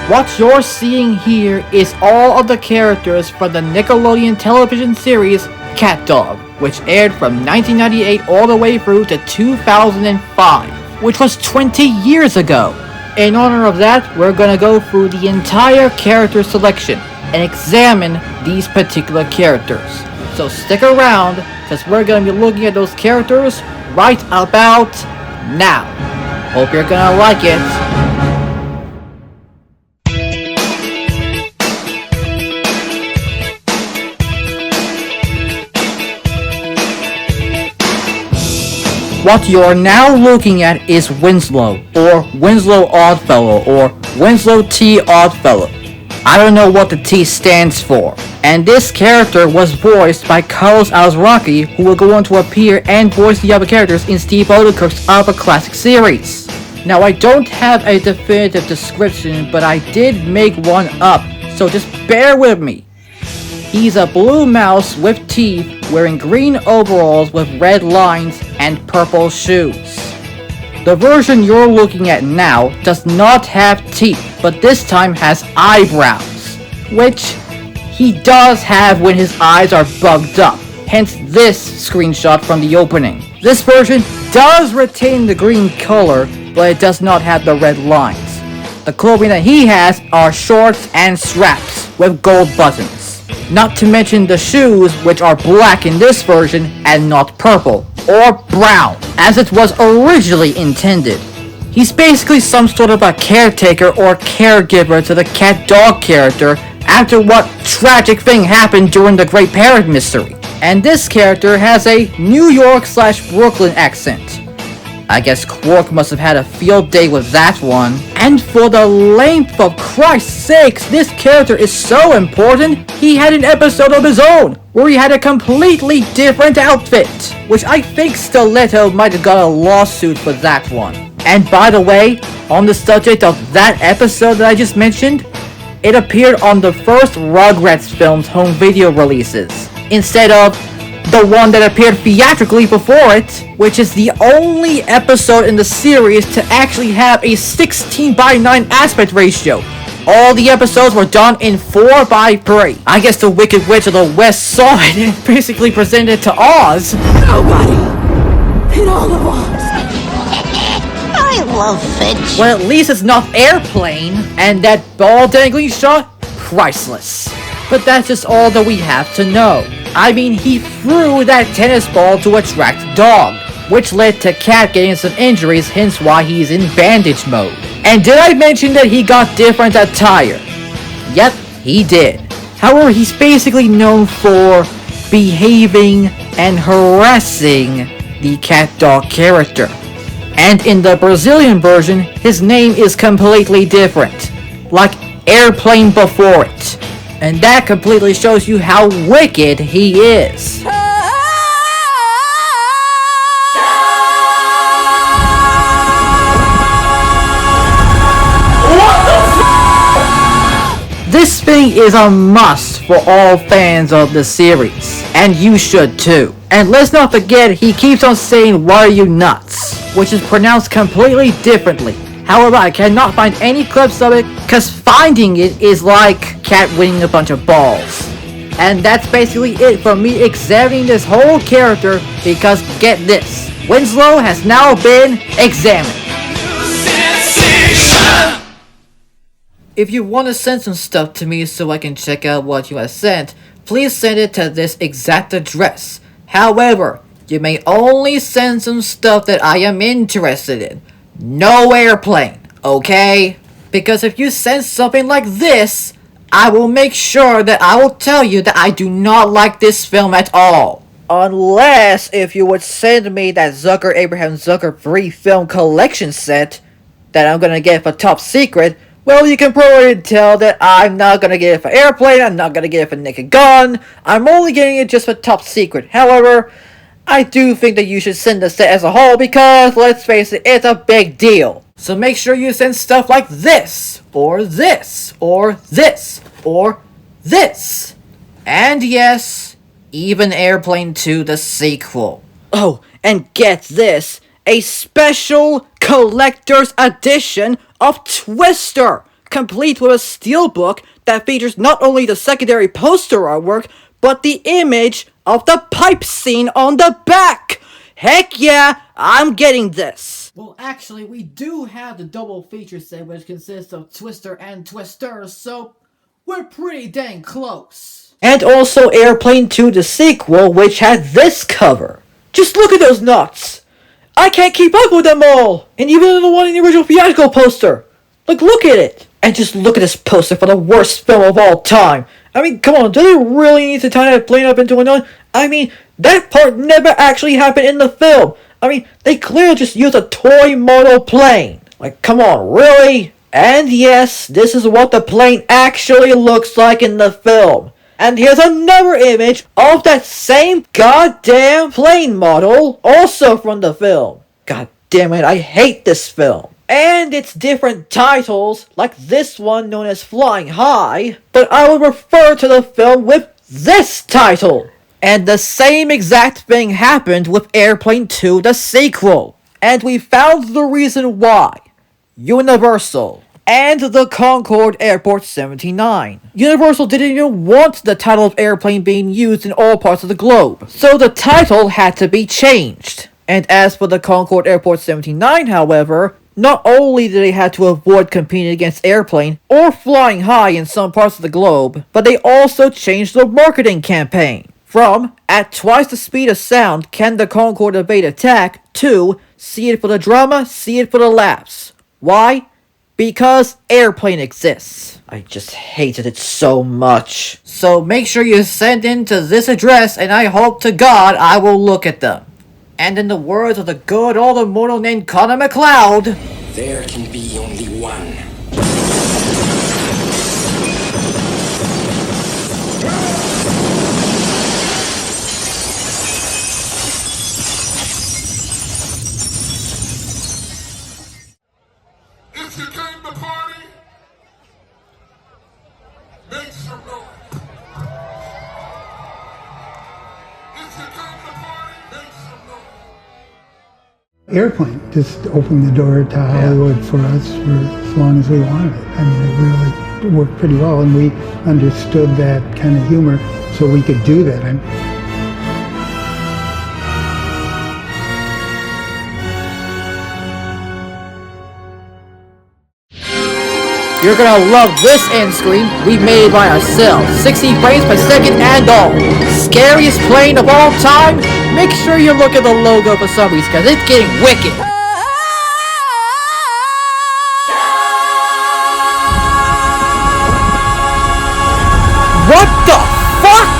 What you're seeing here is all of the characters from the Nickelodeon television series CatDog, which aired from 1998 all the way through to 2005, which was 20 years ago. In honor of that, we're gonna go through the entire character selection and examine these particular characters. So stick around, because we're gonna be looking at those characters right about now. Hope you're gonna like it. What you're now looking at is Winslow, or Winslow Oddfellow, or Winslow T. Oddfellow. I don't know what the T stands for. And this character was voiced by Carlos Alazraqui, who will go on to appear and voice the other characters in Steve Odenkirk's other classic series. Now, I don't have a definitive description, but I did make one up, so just bear with me. He's a blue mouse with teeth, wearing green overalls with red lines and purple shoes. The version you're looking at now does not have teeth, but this time has eyebrows, which he does have when his eyes are bugged up, hence this screenshot from the opening. This version does retain the green color, but it does not have the red lines. The clothing that he has are shorts and straps with gold buttons. Not to mention the shoes, which are black in this version and not purple, or brown, as it was originally intended. He's basically some sort of a caretaker or caregiver to the CatDog character after what tragic thing happened during the Great Parrot Mystery. And this character has a New York/Brooklyn accent. I guess Quark must have had a field day with that one. And for the length of Christ's sakes, this character is so important, he had an episode of his own, where he had a completely different outfit, which I think Stiletto might have got a lawsuit for that one. And by the way, on the subject of that episode that I just mentioned, it appeared on the first Rugrats film's home video releases, instead of the one that appeared theatrically before it, which is the only episode in the series to actually have a 16:9 aspect ratio. All the episodes were done in 4:3. I guess the Wicked Witch of the West saw it and basically presented it to Oz. Nobody in all of Oz. I love fish. Well, at least it's not Airplane, and that ball dangling shot, priceless. But that's just all that we have to know. I mean, he threw that tennis ball to attract Dog, which led to Cat getting some injuries, hence why he's in bandage mode. And did I mention that he got different attire? Yep, he did. However, he's basically known for behaving and harassing the CatDog character. And in the Brazilian version, his name is completely different, like Airplane before it. And that completely shows you how wicked he is. This thing is a must for all fans of the series, and you should too. And let's not forget, he keeps on saying, "Why are you nuts?" which is pronounced completely differently. However, I cannot find any clips of it, cause finding it is like Cat winning a bunch of balls. And that's basically it for me examining this whole character, because get this, Winslow has now been examined. If you want to send some stuff to me so I can check out what you have sent, please send it to this exact address. However, you may only send some stuff that I am interested in. No Airplane, okay? Because if you send something like this, I will make sure that I will tell you that I do not like this film at all. Unless if you would send me that Zucker Abraham Zucker 3 film collection set that I'm gonna get for Top Secret, well, you can probably tell that I'm not gonna get it for Airplane, I'm not gonna get it for Naked Gun, I'm only getting it just for Top Secret. However, I do think that you should send the set as a whole because, let's face it, it's a big deal. So make sure you send stuff like this, or this, or this, or this. And yes, even Airplane 2 the sequel. Oh, and get this, a special collector's edition of Twister complete with a steelbook that features not only the secondary poster artwork, but the image of the pipe scene on the back. Heck yeah, I'm getting this. Well, actually, we do have the double feature set, which consists of Twister and Twister, so we're pretty dang close. And also Airplane 2 the sequel, which had this cover. Just look at those nuts! I can't keep up with them all! And even the one in the original theatrical poster! Like, look at it! And just look at this poster for the worst film of all time! I mean, come on, do they really need to tie that plane up into another? I mean, that part never actually happened in the film! I mean, they clearly just used a toy model plane! Like, come on, really? And yes, this is what the plane actually looks like in the film. And here's another image of that same goddamn plane model, also from the film. God damn it, I hate this film. And its different titles, like this one known as Flying High, but I would refer to the film with this title. And the same exact thing happened with Airplane 2 the sequel. And we found the reason why. Universal. And the Concorde Airport 79. Universal didn't even want the title of Airplane being used in all parts of the globe, so the title had to be changed. And as for the Concorde Airport 79, however, not only did they have to avoid competing against Airplane or Flying High in some parts of the globe, but they also changed the marketing campaign from "At twice the speed of sound can the Concorde evade attack" to "See it for the drama, see it for the laughs." Why? Because Airplane exists. I just hated it so much. So make sure you send in to this address, and I hope to God I will look at them. And in the words of the good old immortal named Connor McLeod, there can be only one. If you came to party, make some noise. If you came to party, make some noise. Airplane just opened the door to Hollywood for us for as long as we wanted it. I mean, it really worked pretty well, and we understood that kind of humor, so we could do that. you're gonna love this end screen we made by ourselves. 60 frames per second and all. Scariest plane of all time? Make sure you look at the logo for some reason, because it's getting wicked. What the fuck?